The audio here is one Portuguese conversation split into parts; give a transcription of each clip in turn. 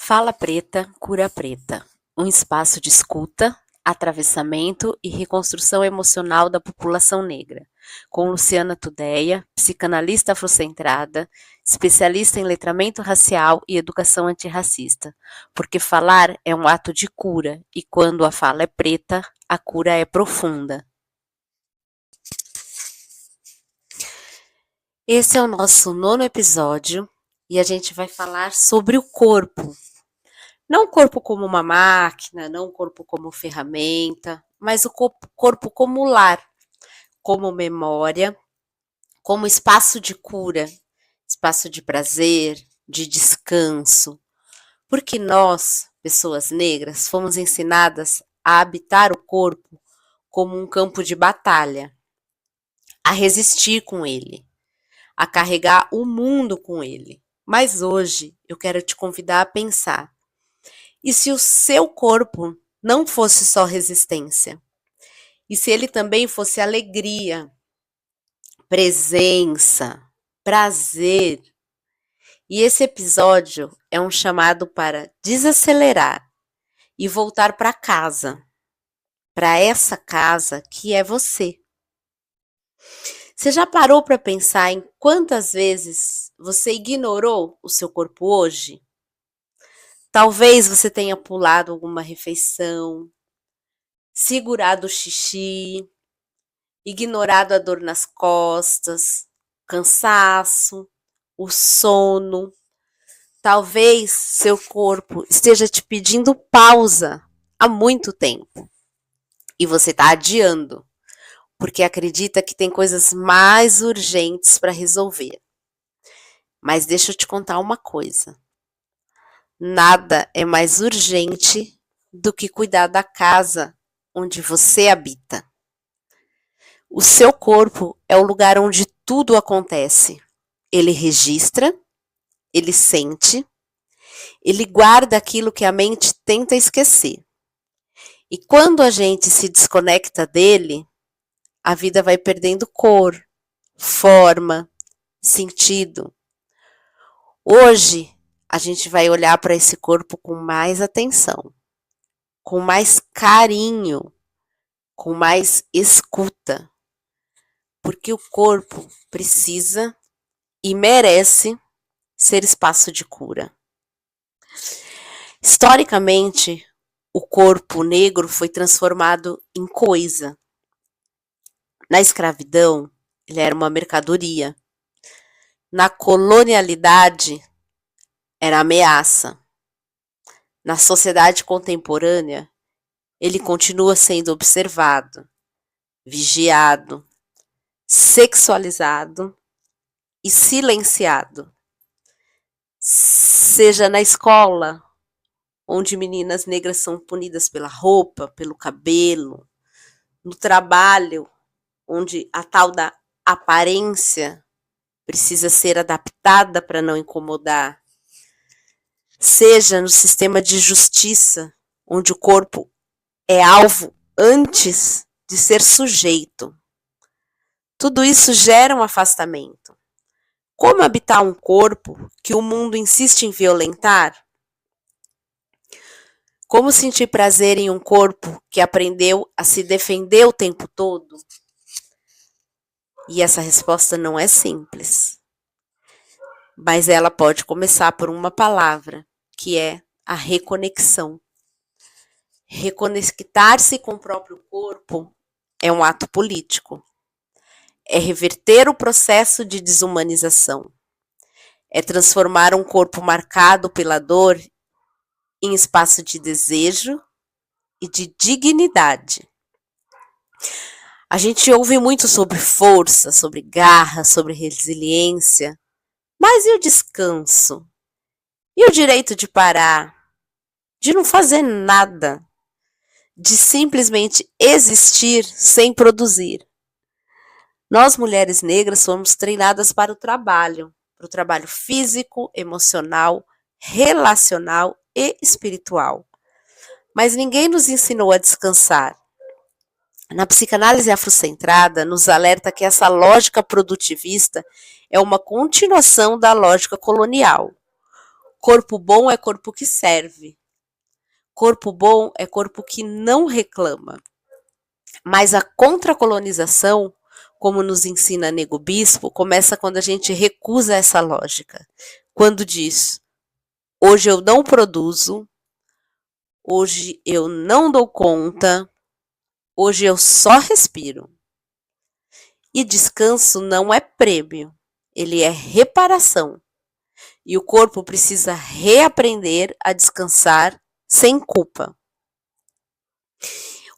Fala Preta, Cura Preta, um espaço de escuta, atravessamento e reconstrução emocional da população negra, com Luciana Tudeia, psicanalista afrocentrada, especialista em letramento racial e educação antirracista, porque falar é um ato de cura e quando a fala é preta, a cura é profunda. Esse é o nosso 9º episódio e a gente vai falar sobre o corpo. Não o corpo como uma máquina, não o corpo como ferramenta, mas o corpo como lar, como memória, como espaço de cura, espaço de prazer, de descanso. Porque nós, pessoas negras, fomos ensinadas a habitar o corpo como um campo de batalha, a resistir com ele, a carregar o mundo com ele. Mas hoje eu quero te convidar a pensar: e se o seu corpo não fosse só resistência? E se ele também fosse alegria, presença, prazer? E esse episódio é um chamado para desacelerar e voltar para casa, para essa casa que é você. Você já parou para pensar em quantas vezes você ignorou o seu corpo hoje? Talvez você tenha pulado alguma refeição, segurado o xixi, ignorado a dor nas costas, cansaço, o sono. Talvez seu corpo esteja te pedindo pausa há muito tempo e você está adiando, porque acredita que tem coisas mais urgentes para resolver. Mas deixa eu te contar uma coisa: nada é mais urgente do que cuidar da casa onde você habita. O seu corpo é o lugar onde tudo acontece. Ele registra, ele sente, ele guarda aquilo que a mente tenta esquecer. E quando a gente se desconecta dele, a vida vai perdendo cor, forma, sentido. Hoje, a gente vai olhar para esse corpo com mais atenção, com mais carinho, com mais escuta. Porque o corpo precisa e merece ser espaço de cura. Historicamente, o corpo negro foi transformado em coisa. Na escravidão, ele era uma mercadoria. Na colonialidade, era ameaça. Na sociedade contemporânea, ele continua sendo observado, vigiado, sexualizado e silenciado. Seja na escola, onde meninas negras são punidas pela roupa, pelo cabelo, no trabalho, onde a tal da aparência precisa ser adaptada para não incomodar, seja no sistema de justiça, onde o corpo é alvo antes de ser sujeito. Tudo isso gera um afastamento. Como habitar um corpo que o mundo insiste em violentar? Como sentir prazer em um corpo que aprendeu a se defender o tempo todo? E essa resposta não é simples. Mas ela pode começar por uma palavra, que é a reconexão. Reconectar-se com o próprio corpo é um ato político. É reverter o processo de desumanização. É transformar um corpo marcado pela dor em espaço de desejo e de dignidade. A gente ouve muito sobre força, sobre garra, sobre resiliência, mas e o descanso? E o direito de parar? De não fazer nada? De simplesmente existir sem produzir? Nós, mulheres negras, somos treinadas para o trabalho físico, emocional, relacional e espiritual. Mas ninguém nos ensinou a descansar. Na psicanálise afrocentrada, nos alerta que essa lógica produtivista é uma continuação da lógica colonial. Corpo bom é corpo que serve. Corpo bom é corpo que não reclama. Mas a contracolonização, como nos ensina Nego Bispo, começa quando a gente recusa essa lógica. Quando diz, hoje eu não produzo, hoje eu não dou conta, hoje eu só respiro. E descanso não é prêmio, ele é reparação. E o corpo precisa reaprender a descansar sem culpa.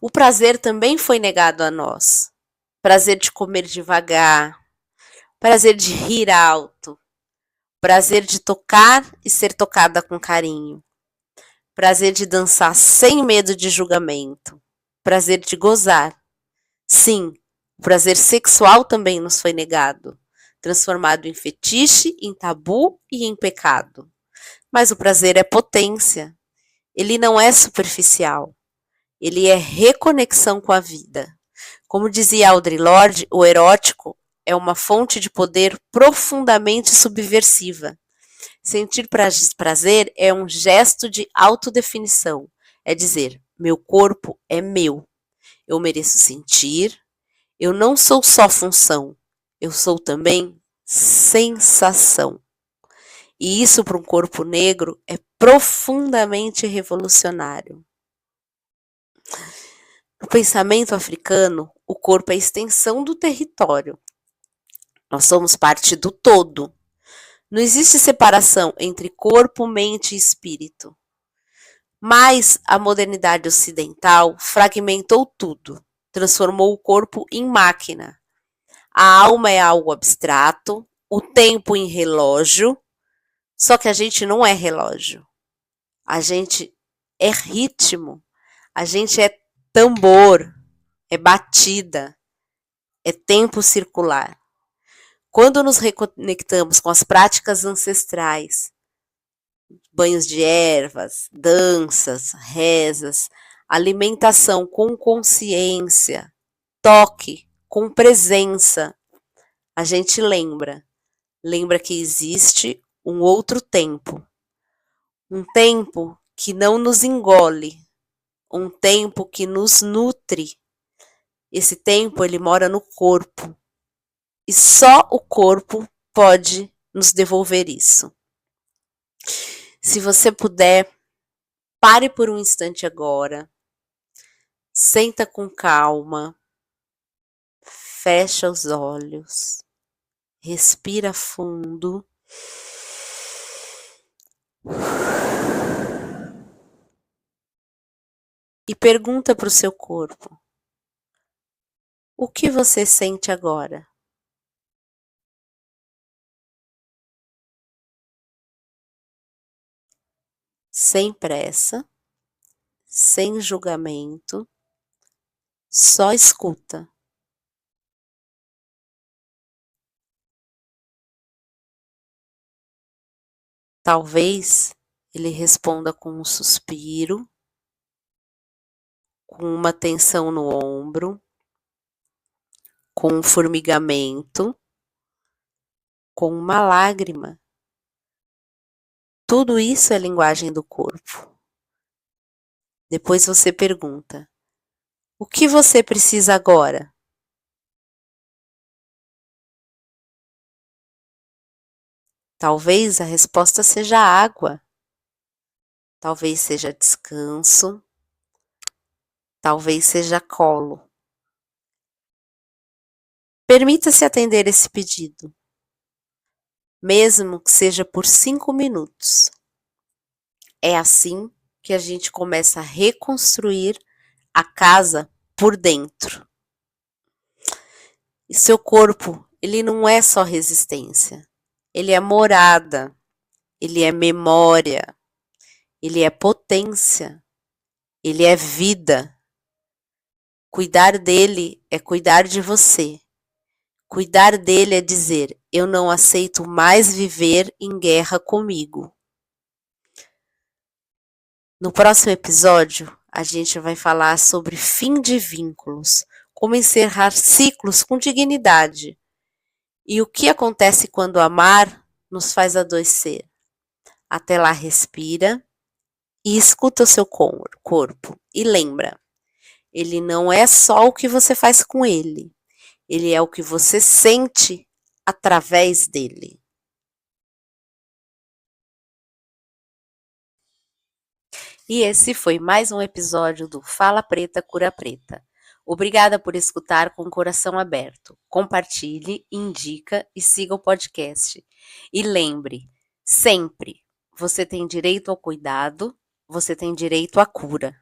O prazer também foi negado a nós. Prazer de comer devagar, prazer de rir alto, prazer de tocar e ser tocada com carinho, prazer de dançar sem medo de julgamento, prazer de gozar. Sim, o prazer sexual também nos foi negado, transformado em fetiche, em tabu e em pecado. Mas o prazer é potência, ele não é superficial, ele é reconexão com a vida. Como dizia Audre Lorde, o erótico é uma fonte de poder profundamente subversiva. Sentir prazer é um gesto de autodefinição. É dizer, meu corpo é meu. Eu mereço sentir. Eu não sou só função. Eu sou também sensação. E isso para um corpo negro é profundamente revolucionário. No pensamento africano, o corpo é a extensão do território. Nós somos parte do todo. Não existe separação entre corpo, mente e espírito. Mas a modernidade ocidental fragmentou tudo, transformou o corpo em máquina. A alma é algo abstrato, o tempo em relógio, só que a gente não é relógio. A gente é ritmo, a gente é tambor, é batida, é tempo circular. Quando nos reconectamos com as práticas ancestrais, banhos de ervas, danças, rezas, alimentação com consciência, toque com presença, a gente lembra que existe um outro tempo, um tempo que não nos engole, um tempo que nos nutre. Esse tempo ele mora no corpo e só o corpo pode nos devolver isso. Se você puder, pare por um instante agora, senta com calma, fecha os olhos, respira fundo e pergunta para o seu corpo: o que você sente agora? Sem pressa, sem julgamento, só escuta. Talvez ele responda com um suspiro, com uma tensão no ombro, com um formigamento, com uma lágrima. Tudo isso é linguagem do corpo. Depois você pergunta: o que você precisa agora? Talvez a resposta seja água, talvez seja descanso, talvez seja colo. Permita-se atender esse pedido, mesmo que seja por 5 minutos. É assim que a gente começa a reconstruir a casa por dentro. E seu corpo, ele não é só resistência, ele é morada, ele é memória, ele é potência, ele é vida. Cuidar dele é cuidar de você. Cuidar dele é dizer: eu não aceito mais viver em guerra comigo. No próximo episódio, a gente vai falar sobre fim de vínculos, como encerrar ciclos com dignidade e o que acontece quando amar nos faz adoecer. Até lá, respira e escuta o seu corpo. E lembra, ele não é só o que você faz com ele, ele é o que você sente através dele. E esse foi mais um episódio do Fala Preta Cura Preta. Obrigada por escutar com o coração aberto. Compartilhe, indica e siga o podcast. E lembre, sempre, você tem direito ao cuidado, você tem direito à cura.